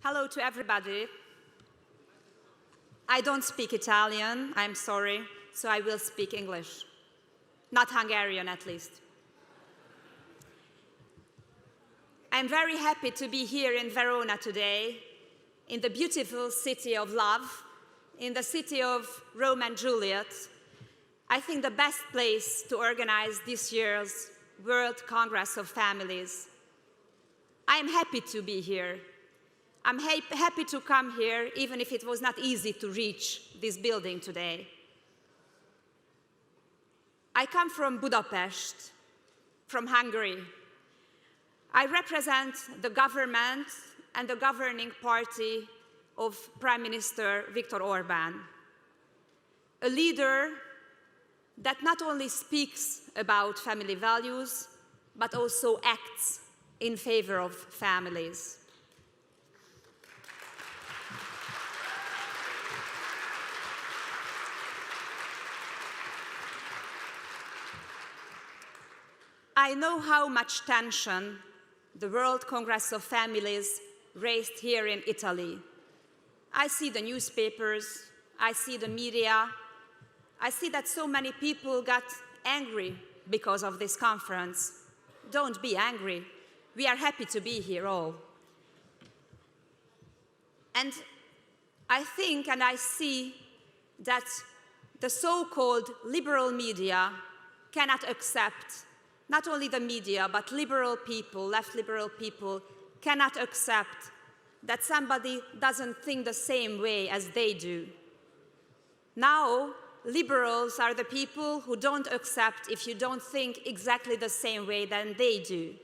Hello to everybody. I don't speak Italian, I'm sorry, so I will speak English. Not Hungarian, at least. I'm very happy to be here in Verona today, in the beautiful city of love, in the city of Romeo and Juliet. I think the best place to organize this year's World Congress of Families. I am happy to be here. I'm happy to come here, even if it was not easy to reach this building today. I come from Budapest, from Hungary. I represent the government and the governing party of Prime Minister Viktor Orbán, a leader that not only speaks about family values, but also acts in favor of families. I know how much tension the World Congress of Families raised here in Italy. I see the newspapers, I see the media, I see that so many people got angry because of this conference. Don't be angry. We are happy to be here all. And I think and I see that the so-called liberal media cannot accept, not only the media, but liberal people, left liberal people, cannot accept that somebody doesn't think the same way as they do. Now, liberals are the people who don't accept if you don't think exactly the same way than they do.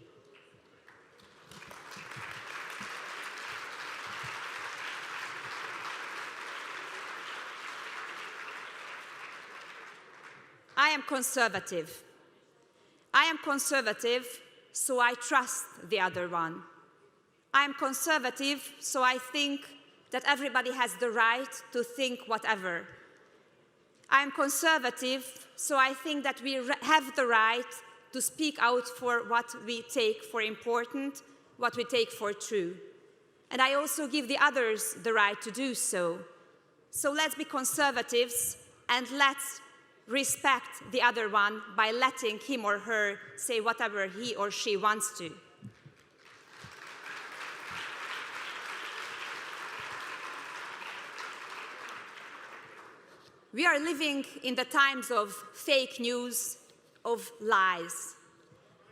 I am conservative. I am conservative, so I trust the other one. I am conservative, so I think that everybody has the right to think whatever. I am conservative, so I think that we have the right to speak out for what we take for important, what we take for true. And I also give the others the right to do so. So let's be conservatives and let's respect the other one by letting him or her say whatever he or she wants to. We are living in the times of fake news, of lies.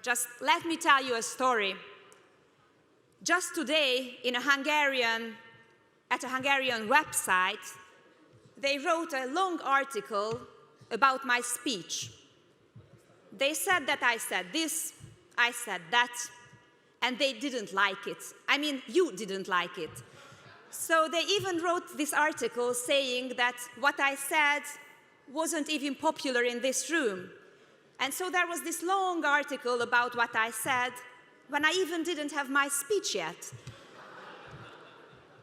Just let me tell you a story. Just today, at a Hungarian website, they wrote a long article about my speech. They said that I said this, I said that, and they didn't like it. I mean, you didn't like it. So they even wrote this article saying that what I said wasn't even popular in this room. And so there was this long article about what I said when I even didn't have my speech yet.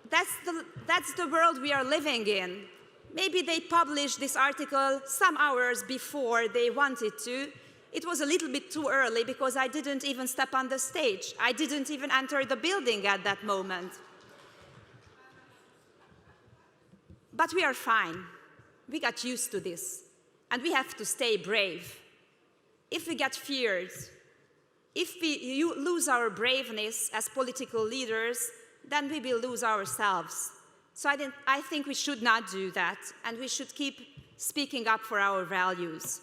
That's the world we are living in. Maybe they published this article some hours before they wanted to. It was a little bit too early because I didn't even step on the stage. I didn't even enter the building at that moment. But we are fine. We got used to this. And we have to stay brave. If we get feared, if we lose our braveness as political leaders, then we will lose ourselves. So I think we should not do that, and we should keep speaking up for our values.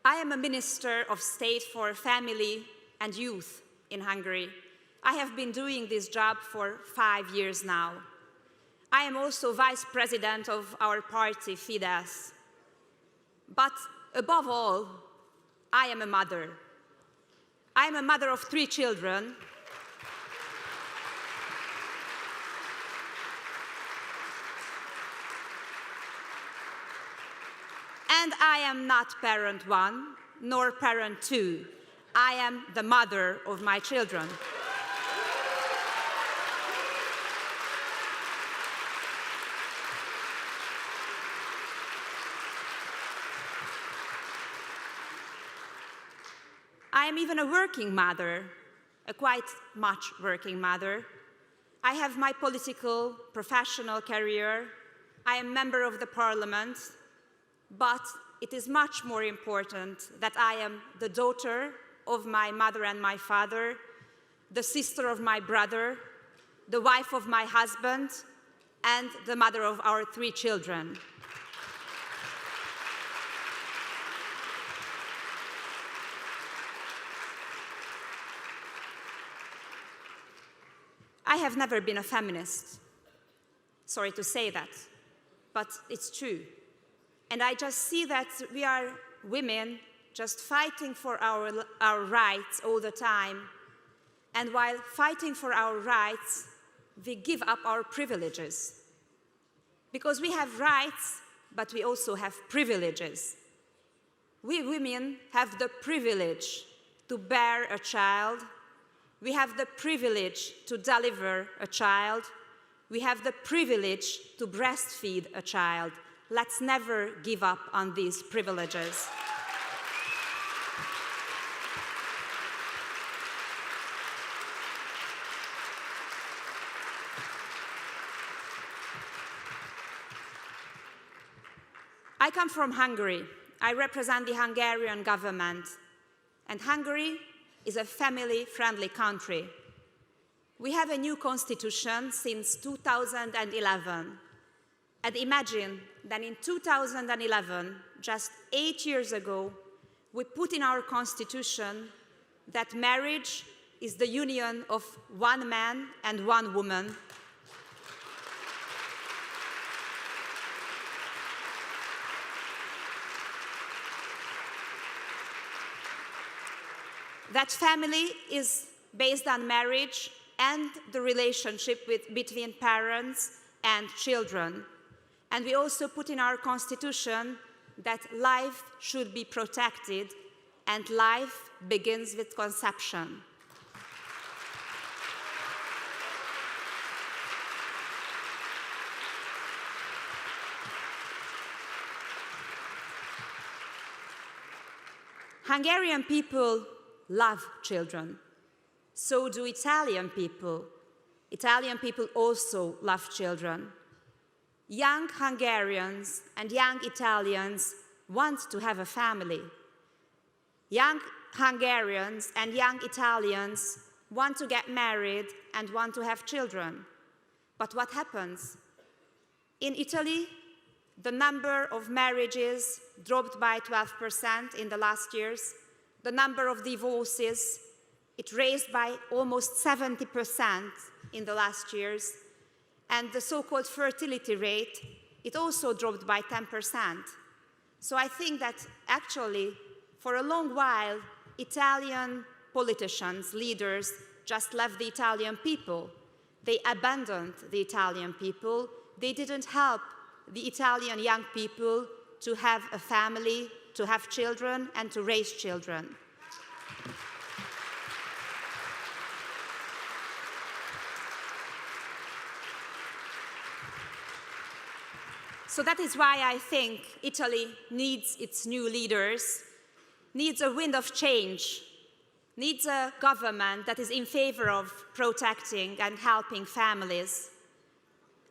I am a Minister of State for Family and Youth in Hungary. I have been doing this job for 5 years now. I am also Vice President of our party, Fidesz. But above all, I am a mother. I am a mother of 3 children. And I am not parent 1, nor parent 2. I am the mother of my children. I am even a working mother, a quite much working mother. I have my political, professional career. I am a member of the parliament, but it is much more important that I am the daughter of my mother and my father, the sister of my brother, the wife of my husband, and the mother of our 3 children. I have never been a feminist. Sorry to say that, but it's true. And I just see that we are women just fighting for our rights all the time. And while fighting for our rights, we give up our privileges. Because we have rights, but we also have privileges. We women have the privilege to bear a child. We have the privilege to deliver a child. We have the privilege to breastfeed a child. Let's never give up on these privileges. I come from Hungary. I represent the Hungarian government. And Hungary is a family-friendly country. We have a new constitution since 2011. And imagine that in 2011, just 8 years ago, we put in our constitution that marriage is the union of one man and one woman. That family is based on marriage and the relationship between parents and children. And we also put in our constitution that life should be protected, and life begins with conception. Hungarian people love children. So do Italian people. Italian people also love children. Young Hungarians and young Italians want to have a family. Young Hungarians and young Italians want to get married and want to have children. But what happens? In Italy, the number of marriages dropped by 12% in the last years. The number of divorces, it raised by almost 70% in the last years. And the so-called fertility rate, it also dropped by 10%. So I think that actually, for a long while, Italian politicians, leaders, just left the Italian people. They abandoned the Italian people. They didn't help the Italian young people to have a family, to have children, and to raise children. So that is why I think Italy needs its new leaders, needs a wind of change, needs a government that is in favor of protecting and helping families.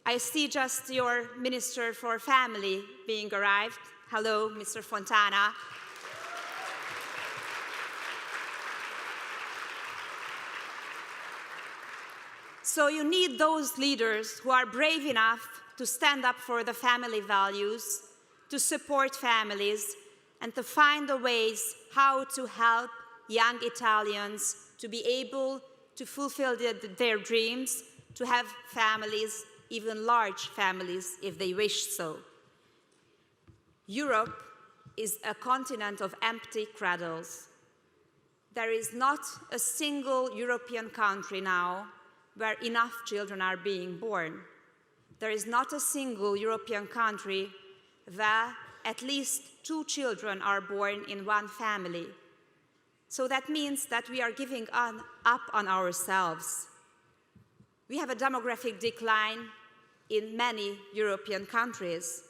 I see just your Minister for Family being arrived. Hello, Mr. Fontana. So you need those leaders who are brave enough to stand up for the family values, to support families, and to find the ways how to help young Italians to be able to fulfill their dreams, to have families, even large families, if they wish so. Europe is a continent of empty cradles. There is not a single European country now where enough children are being born. There is not a single European country where at least 2 children are born in one family. So that means that we are giving up on ourselves. We have a demographic decline in many European countries.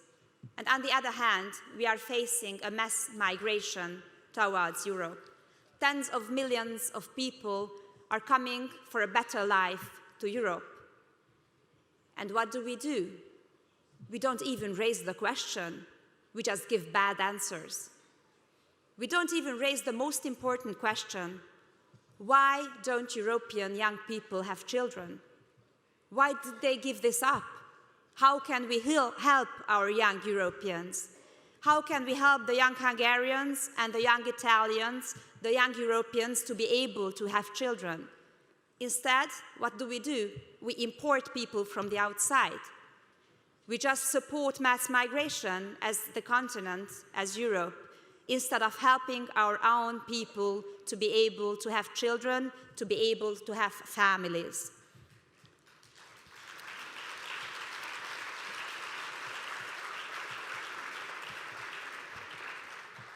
And on the other hand, we are facing a mass migration towards Europe. tens of millions of people are coming for a better life to Europe. And what do? We don't even raise the question. We just give bad answers. We don't even raise the most important question. Why don't European young people have children? Why did they give this up? How can we help our young Europeans? How can we help the young Hungarians and the young Italians, the young Europeans to be able to have children? Instead, what do? We import people from the outside. We just support mass migration as the continent, as Europe, instead of helping our own people to be able to have children, to be able to have families.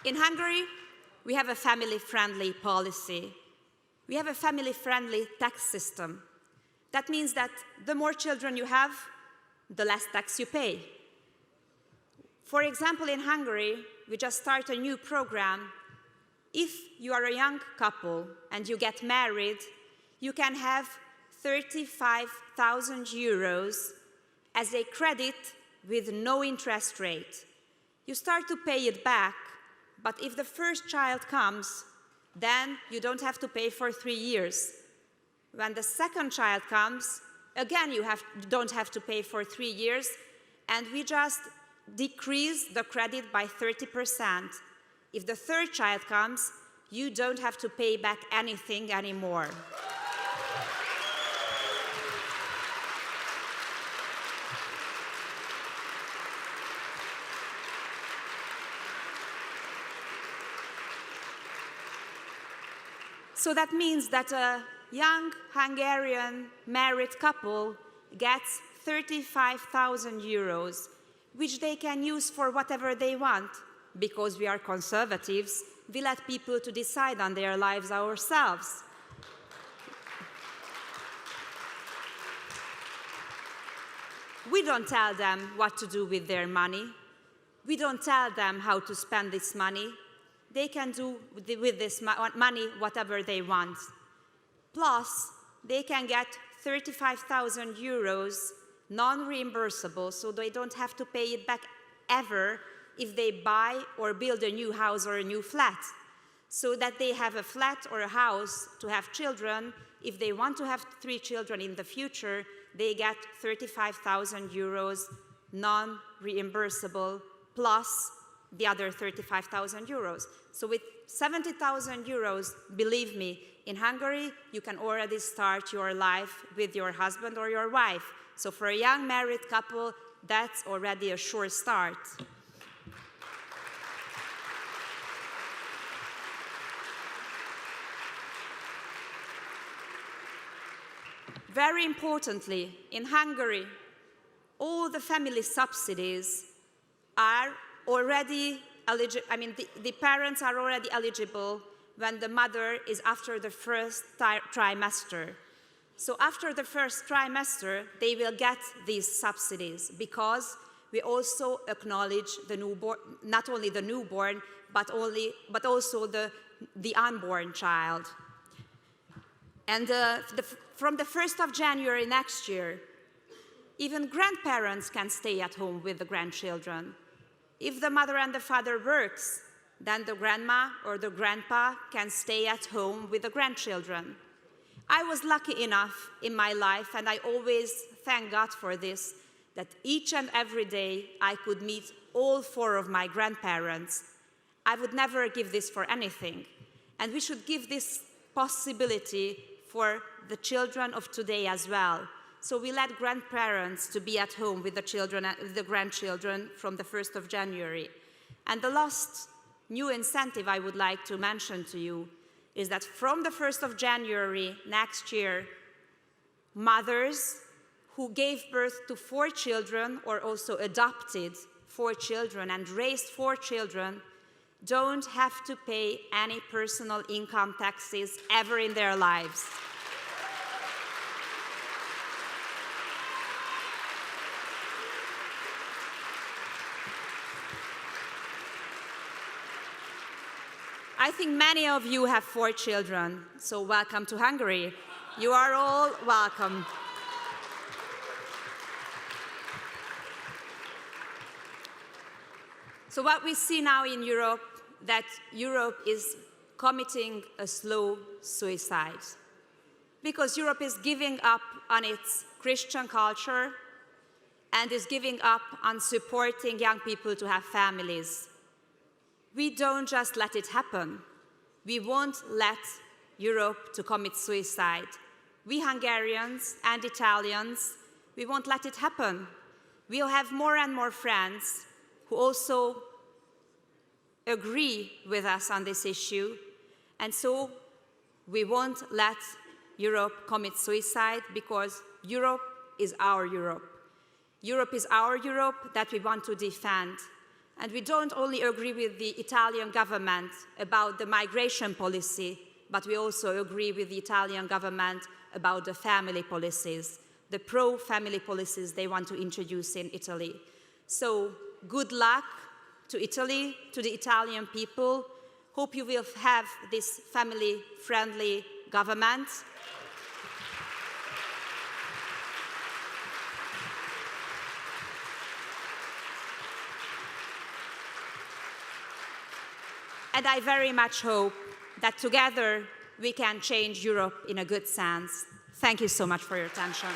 In Hungary, we have a family-friendly policy. We have a family-friendly tax system. That means that the more children you have, the less tax you pay. For example, in Hungary, we just start a new program. If you are a young couple and you get married, you can have 35,000 euros as a credit with no interest rate. You start to pay it back, but if the first child comes, then you don't have to pay for 3 years. When the second child comes, again, you don't have to pay for 3 years, and we just decrease the credit by 30%. If the third child comes, you don't have to pay back anything anymore. So that means that a young Hungarian married couple gets 35,000 euros, which they can use for whatever they want. Because we are conservatives, we let people to decide on their lives ourselves. We don't tell them what to do with their money. We don't tell them how to spend this money. They can do with this money whatever they want. Plus, they can get 35,000 euros non-reimbursable, so they don't have to pay it back ever if they buy or build a new house or a new flat. So that they have a flat or a house to have children. If they want to have 3 children in the future, they get 35,000 euros non-reimbursable plus the other 35,000 euros. So with 70,000 euros, believe me, in Hungary, you can already start your life with your husband or your wife. So for a young married couple, that's already a sure start. Very importantly, in Hungary, all the family subsidies are already eligible. I mean, the parents are already eligible when the mother is after the first trimester. So after the first trimester, they will get these subsidies because we also acknowledge the newborn, not only the newborn, but also the unborn child. And from the 1st of January next year, even grandparents can stay at home with the grandchildren. If the mother and the father works, then the grandma or the grandpa can stay at home with the grandchildren. I was lucky enough in my life, and I always thank God for this, that each and every day I could meet all 4 of my grandparents. I would never give this for anything. And we should give this possibility for the children of today as well. So we let grandparents to be at home with the children, the grandchildren from the 1st of January. And the last new incentive I would like to mention to you is that from the 1st of January next year, mothers who gave birth to 4 children or also adopted 4 children and raised 4 children don't have to pay any personal income taxes ever in their lives. I think many of you have 4 children, so welcome to Hungary. You are all welcome. So what we see now in Europe, that Europe is committing a slow suicide. Because Europe is giving up on its Christian culture and is giving up on supporting young people to have families. We don't just let it happen. We won't let Europe to commit suicide. We Hungarians and Italians, we won't let it happen. We'll have more and more friends who also agree with us on this issue, and so we won't let Europe commit suicide, because Europe is our Europe. Europe is our Europe that we want to defend. And we don't only agree with the Italian government about the migration policy, but we also agree with the Italian government about the family policies, the pro-family policies they want to introduce in Italy. So good luck to Italy, to the Italian people. Hope you will have this family-friendly government. And I very much hope that together we can change Europe in a good sense. Thank you so much for your attention.